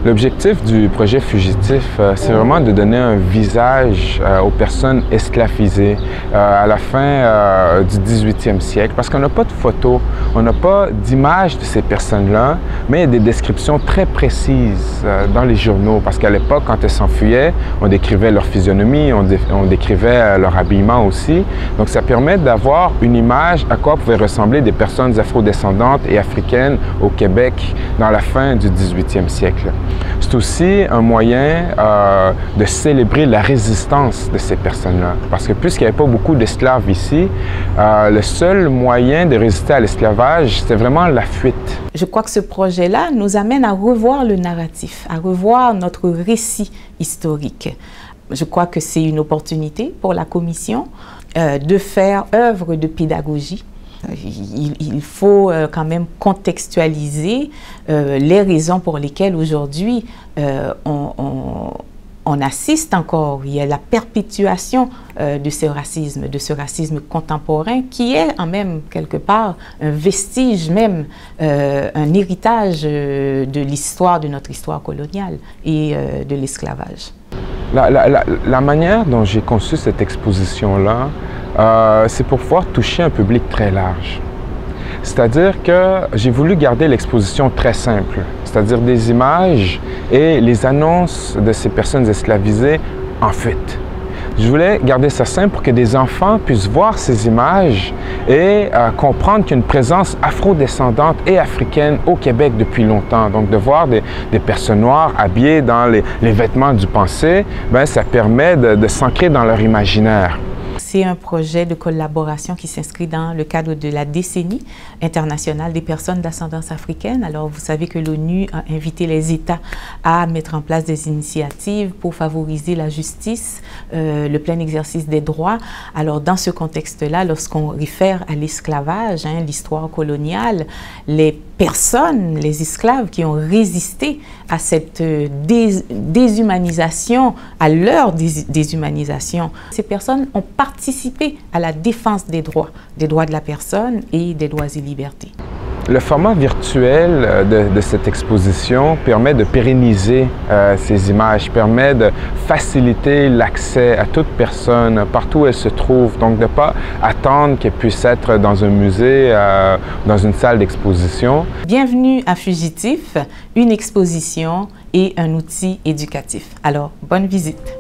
L'objectif du projet Fugitif, c'est vraiment de donner un visage aux personnes esclavisées à la fin du 18e siècle, parce qu'on n'a pas de photos, on n'a pas d'image de ces personnes-là, mais il y a des descriptions très précises dans les journaux, parce qu'à l'époque, quand elles s'enfuyaient, on décrivait leur physionomie, on décrivait leur habillement aussi. Donc ça permet d'avoir une image à quoi pouvaient ressembler des personnes afrodescendantes et africaines au Québec dans la fin du 18e siècle. C'est aussi un moyen de célébrer la résistance de ces personnes-là. Parce que puisqu'il n'y avait pas beaucoup d'esclaves ici, le seul moyen de résister à l'esclavage, c'était vraiment la fuite. Je crois que ce projet-là nous amène à revoir le narratif, à revoir notre récit historique. Je crois que c'est une opportunité pour la Commission de faire œuvre de pédagogie. Il faut quand même contextualiser les raisons pour lesquelles aujourd'hui on assiste encore. Il y a la perpétuation de ce racisme contemporain qui est en même quelque part un vestige même, un héritage de l'histoire, de notre histoire coloniale et de l'esclavage. La manière dont j'ai conçu cette exposition-là, c'est pour pouvoir toucher un public très large. C'est-à-dire que j'ai voulu garder l'exposition très simple, c'est-à-dire des images et les annonces de ces personnes esclavisées en fuite. Je voulais garder ça simple pour que des enfants puissent voir ces images et comprendre qu'il y a une présence afrodescendante et africaine au Québec depuis longtemps. Donc de voir des personnes noires habillées dans les vêtements du passé, ça permet de s'ancrer dans leur imaginaire. C'est un projet de collaboration qui s'inscrit dans le cadre de la décennie internationale des personnes d'ascendance africaine. Alors, vous savez que l'ONU a invité les États à mettre en place des initiatives pour favoriser la justice, le plein exercice des droits. Alors, dans ce contexte-là, lorsqu'on réfère à l'esclavage, l'histoire coloniale, les personnes, les esclaves qui ont résisté à cette déshumanisation, à leur déshumanisation, ces personnes ont participé à la défense des droits de la personne et des droits et libertés. Le format virtuel de cette exposition permet de pérenniser ces images, permet de faciliter l'accès à toute personne, partout où elle se trouve. Donc, de ne pas attendre qu'elle puisse être dans un musée, dans une salle d'exposition. Bienvenue à Fugitif, une exposition et un outil éducatif. Alors, bonne visite.